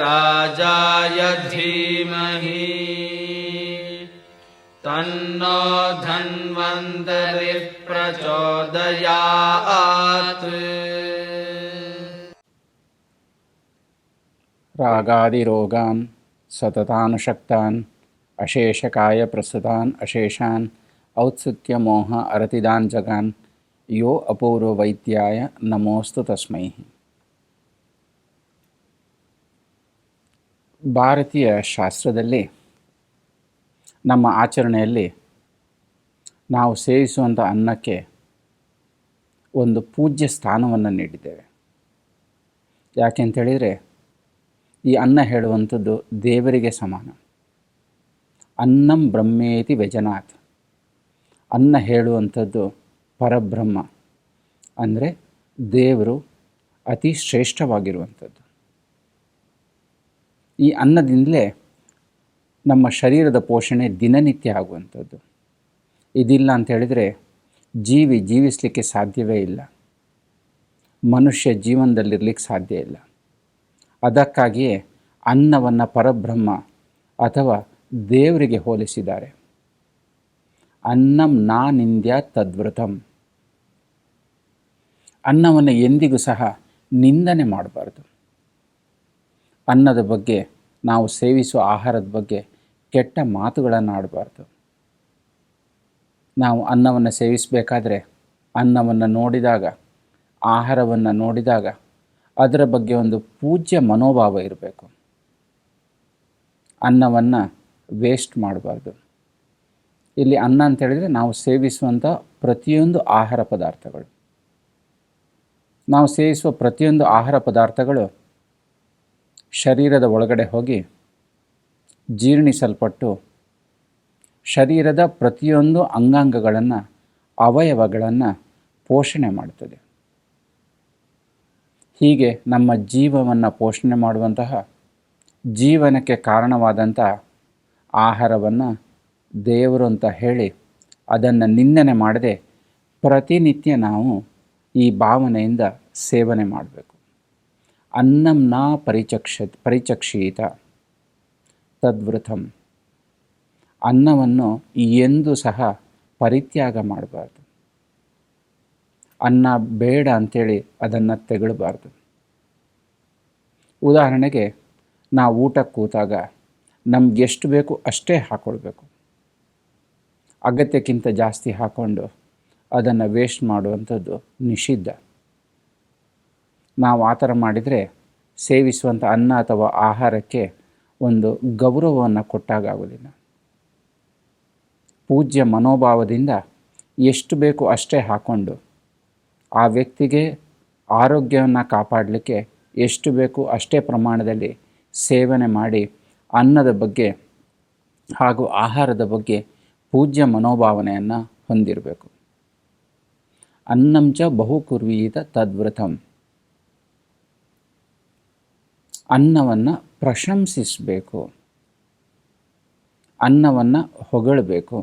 राजाय धीमहि तन्नो धन्वन्तरिः प्रचोदयात्। रागादिरोगान् सततानुशक्तान् अशेषकाय प्रसृतान् अशेषान् औत्सुक्य मोह अरतिदान् जगान् यो अपूर्ववैद्याय नमोऽस्तु तस्मै. ಭಾರತೀಯ ಶಾಸ್ತ್ರದಲ್ಲಿ ನಮ್ಮ ಆಚರಣೆಯಲ್ಲಿ ನಾವು ಸೇವಿಸುವಂಥ ಅನ್ನಕ್ಕೆ ಒಂದು ಪೂಜ್ಯ ಸ್ಥಾನವನ್ನು ನೀಡಿದ್ದೇವೆ. ಯಾಕೆಂತೇಳಿದರೆ ಈ ಅನ್ನ ಹೇಳುವಂಥದ್ದು ದೇವರಿಗೆ ಸಮಾನ. ಅನ್ನಂ ಬ್ರಹ್ಮೇತಿ ವ್ಯಜನಾತ್. ಅನ್ನ ಹೇಳುವಂಥದ್ದು ಪರಬ್ರಹ್ಮ, ಅಂದರೆ ದೇವರು ಅತಿ ಶ್ರೇಷ್ಠವಾಗಿರುವಂಥದ್ದು. ಈ ಅನ್ನದಿಂದಲೇ ನಮ್ಮ ಶರೀರದ ಪೋಷಣೆ ದಿನನಿತ್ಯ ಆಗುವಂಥದ್ದು. ಇದಿಲ್ಲ ಅಂಥೇಳಿದರೆ ಜೀವಿಸಲಿಕ್ಕೆ ಸಾಧ್ಯವೇ ಇಲ್ಲ, ಮನುಷ್ಯ ಜೀವನದಲ್ಲಿರಲಿಕ್ಕೆ ಸಾಧ್ಯ ಇಲ್ಲ. ಅದಕ್ಕಾಗಿಯೇ ಅನ್ನವನ್ನು ಪರಬ್ರಹ್ಮ ಅಥವಾ ದೇವರಿಗೆ ಹೋಲಿಸಿದ್ದಾರೆ. ಅನ್ನಂ ನಾ ನಿಂದ್ಯ ತದ್ವ್ರತಂ. ಅನ್ನವನ್ನು ಎಂದಿಗೂ ಸಹ ನಿಂದನೆ ಮಾಡಬಾರ್ದು. ಅನ್ನದ ಬಗ್ಗೆ, ನಾವು ಸೇವಿಸುವ ಆಹಾರದ ಬಗ್ಗೆ ಕೆಟ್ಟ ಮಾತುಗಳನ್ನು ಆಡಬಾರ್ದು. ನಾವು ಅನ್ನವನ್ನು ಸೇವಿಸಬೇಕಾದ್ರೆ ಅನ್ನವನ್ನು ನೋಡಿದಾಗ, ಆಹಾರವನ್ನು ನೋಡಿದಾಗ ಅದರ ಬಗ್ಗೆ ಒಂದು ಪೂಜ್ಯ ಮನೋಭಾವ ಇರಬೇಕು. ಅನ್ನವನ್ನು ವೇಸ್ಟ್ ಮಾಡಬಾರ್ದು. ಇಲ್ಲಿ ಅನ್ನ ಅಂತೇಳಿದರೆ ನಾವು ಸೇವಿಸುವಂಥ ಪ್ರತಿಯೊಂದು ಆಹಾರ ಪದಾರ್ಥಗಳು, ನಾವು ಸೇವಿಸುವ ಪ್ರತಿಯೊಂದು ಆಹಾರ ಪದಾರ್ಥಗಳು ಶರೀರದ ಒಳಗಡೆ ಹೋಗಿ ಜೀರ್ಣಿಸಲ್ಪಟ್ಟು ಶರೀರದ ಪ್ರತಿಯೊಂದು ಅಂಗಾಂಗಗಳನ್ನು, ಅವಯವಗಳನ್ನು ಪೋಷಣೆ ಮಾಡುತ್ತದೆ. ಹೀಗೆ ನಮ್ಮ ಜೀವವನ್ನು ಪೋಷಣೆ ಮಾಡುವಂತಹ, ಜೀವನಕ್ಕೆ ಕಾರಣವಾದಂಥ ಆಹಾರವನ್ನು ದೇವರು ಅಂತ ಹೇಳಿ ಅದನ್ನು ನಿಂದನೆ ಮಾಡದೆ ಪ್ರತಿನಿತ್ಯ ನಾವು ಈ ಭಾವನೆಯಿಂದ ಸೇವನೆ ಮಾಡಬೇಕು. ಅನ್ನಂ ನಾ ಪರಿಚಕ್ಷೀತ ತದ್ವೃತಂ. ಅನ್ನವನ್ನು ಎಂದೂ ಸಹ ಪರಿತ್ಯಾಗ ಮಾಡಬಾರ್ದು. ಅನ್ನ ಬೇಡ ಅಂಥೇಳಿ ಅದನ್ನು ತೆಗೊಳ್ಬಾರ್ದು. ಉದಾಹರಣೆಗೆ ನಾವು ಊಟಕ್ಕೆ ಕೂತಾಗ ನಮ್ಗೆ ಎಷ್ಟು ಬೇಕು ಅಷ್ಟೇ ಹಾಕ್ಕೊಳ್ಬೇಕು. ಅಗತ್ಯಕ್ಕಿಂತ ಜಾಸ್ತಿ ಹಾಕ್ಕೊಂಡು ಅದನ್ನು ವೇಸ್ಟ್ ಮಾಡುವಂಥದ್ದು ನಿಷಿದ್ಧ. ನಾವು ಆ ಥರ ಮಾಡಿದರೆ ಸೇವಿಸುವಂಥ ಅನ್ನ ಅಥವಾ ಆಹಾರಕ್ಕೆ ಒಂದು ಗೌರವವನ್ನು ಕೊಟ್ಟಾಗುವುದಿಲ್ಲ. ಪೂಜ್ಯ ಮನೋಭಾವದಿಂದ ಎಷ್ಟು ಬೇಕು ಅಷ್ಟೇ ಹಾಕ್ಕೊಂಡು ಆ ವ್ಯಕ್ತಿಗೆ ಆರೋಗ್ಯವನ್ನು ಕಾಪಾಡಲಿಕ್ಕೆ ಎಷ್ಟು ಬೇಕು ಅಷ್ಟೇ ಪ್ರಮಾಣದಲ್ಲಿ ಸೇವನೆ ಮಾಡಿ ಅನ್ನದ ಬಗ್ಗೆ ಹಾಗೂ ಆಹಾರದ ಬಗ್ಗೆ ಪೂಜ್ಯ ಮನೋಭಾವನೆಯನ್ನು ಹೊಂದಿರಬೇಕು. ಅನ್ನಂಚ ಬಹುಕುರ್ವೀತ ತದ್ವ್ರತಂ. ಅನ್ನವನ್ನು ಪ್ರಶಂಸಿಸಬೇಕು, ಅನ್ನವನ್ನು ಹೊಗಳಬೇಕು.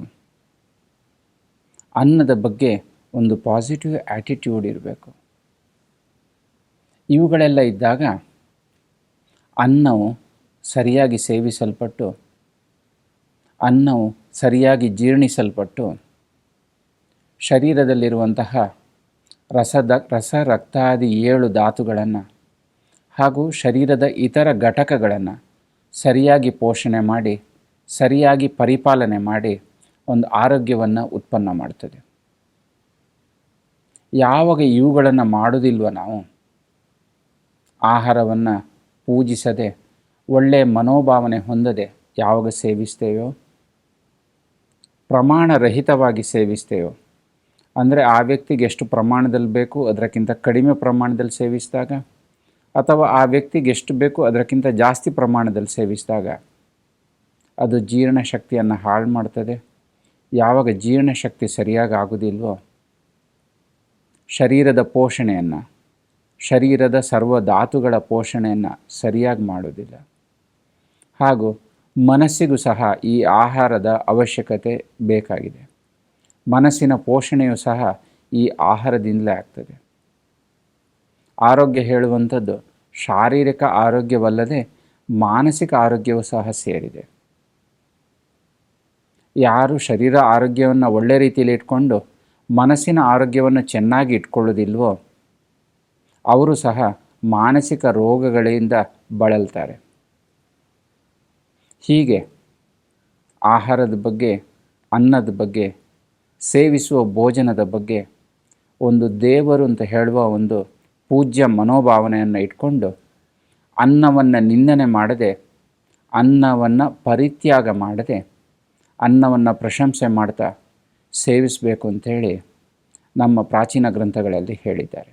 ಅನ್ನದ ಬಗ್ಗೆ ಒಂದು ಪಾಸಿಟಿವ್ ಆ್ಯಟಿಟ್ಯೂಡ್ ಇರಬೇಕು. ಇವುಗಳೆಲ್ಲ ಇದ್ದಾಗ ಅನ್ನವು ಸರಿಯಾಗಿ ಸೇವಿಸಲ್ಪಟ್ಟು, ಅನ್ನವು ಸರಿಯಾಗಿ ಜೀರ್ಣಿಸಲ್ಪಟ್ಟು ಶರೀರದಲ್ಲಿರುವಂತಹ ರಸ ರಕ್ತಾದಿ 7 ಧಾತುಗಳನ್ನು ಹಾಗೂ ಶರೀರದ ಇತರ ಘಟಕಗಳನ್ನು ಸರಿಯಾಗಿ ಪೋಷಣೆ ಮಾಡಿ, ಸರಿಯಾಗಿ ಪರಿಪಾಲನೆ ಮಾಡಿ ಒಂದು ಆರೋಗ್ಯವನ್ನು ಉತ್ಪನ್ನ ಮಾಡ್ತದೆ. ಯಾವಾಗ ಇವುಗಳನ್ನು ಮಾಡೋದಿಲ್ವ, ನಾವು ಆಹಾರವನ್ನು ಪೂಜಿಸದೆ ಒಳ್ಳೆಯ ಮನೋಭಾವನೆ ಹೊಂದದೆ ಯಾವಾಗ ಸೇವಿಸ್ತೇವೋ, ಪ್ರಮಾಣರಹಿತವಾಗಿ ಸೇವಿಸ್ತೇವೋ, ಅಂದರೆ ಆ ವ್ಯಕ್ತಿಗೆ ಎಷ್ಟು ಪ್ರಮಾಣದಲ್ಲಿ ಬೇಕು ಅದಕ್ಕಿಂತ ಕಡಿಮೆ ಪ್ರಮಾಣದಲ್ಲಿ ಸೇವಿಸಿದಾಗ, ಅಥವಾ ಆ ವ್ಯಕ್ತಿಗೆ ಎಷ್ಟು ಬೇಕು ಅದಕ್ಕಿಂತ ಜಾಸ್ತಿ ಪ್ರಮಾಣದಲ್ಲಿ ಸೇವಿಸಿದಾಗ ಅದು ಜೀರ್ಣಶಕ್ತಿಯನ್ನು ಹಾಳು ಮಾಡ್ತದೆ. ಯಾವಾಗ ಜೀರ್ಣಶಕ್ತಿ ಸರಿಯಾಗಿ ಆಗೋದಿಲ್ವೋ, ಶರೀರದ ಪೋಷಣೆಯನ್ನು, ಶರೀರದ ಸರ್ವ ಧಾತುಗಳ ಪೋಷಣೆಯನ್ನು ಸರಿಯಾಗಿ ಮಾಡೋದಿಲ್ಲ. ಹಾಗೂ ಮನಸ್ಸಿಗೂ ಸಹ ಈ ಆಹಾರದ ಅವಶ್ಯಕತೆ ಬೇಕಾಗಿದೆ. ಮನಸ್ಸಿನ ಪೋಷಣೆಯೂ ಸಹ ಈ ಆಹಾರದಿಂದಲೇ ಆಗ್ತದೆ. ಆರೋಗ್ಯ ಹೇಳುವಂಥದ್ದು ಶಾರೀರಿಕ ಆರೋಗ್ಯವಲ್ಲದೆ ಮಾನಸಿಕ ಆರೋಗ್ಯವೂ ಸಹ ಸೇರಿದೆ. ಯಾರು ಶರೀರ ಆರೋಗ್ಯವನ್ನು ಒಳ್ಳೆ ರೀತಿಯಲ್ಲಿ ಇಟ್ಕೊಂಡು ಮನಸ್ಸಿನ ಆರೋಗ್ಯವನ್ನು ಚೆನ್ನಾಗಿ ಇಟ್ಕೊಳ್ಳೋದಿಲ್ವೋ ಅವರು ಸಹ ಮಾನಸಿಕ ರೋಗಗಳಿಂದ ಬಳಲ್ತಾರೆ. ಹೀಗೆ ಆಹಾರದ ಬಗ್ಗೆ, ಅನ್ನದ ಬಗ್ಗೆ, ಸೇವಿಸುವ ಭೋಜನದ ಬಗ್ಗೆ ಒಂದು ದೇವರು ಅಂತ ಹೇಳುವ ಒಂದು ಪೂಜ್ಯ ಮನೋಭಾವನೆಯನ್ನು ಇಟ್ಕೊಂಡು ಅನ್ನವನ್ನು ನಿಂದನೆ ಮಾಡದೆ, ಅನ್ನವನ್ನು ಪರಿತ್ಯಾಗ ಮಾಡದೆ, ಅನ್ನವನ್ನು ಪ್ರಶಂಸೆ ಮಾಡ್ತಾ ಸೇವಿಸಬೇಕು ಅಂಥೇಳಿ ನಮ್ಮ ಪ್ರಾಚೀನ ಗ್ರಂಥಗಳಲ್ಲಿ ಹೇಳಿದ್ದಾರೆ.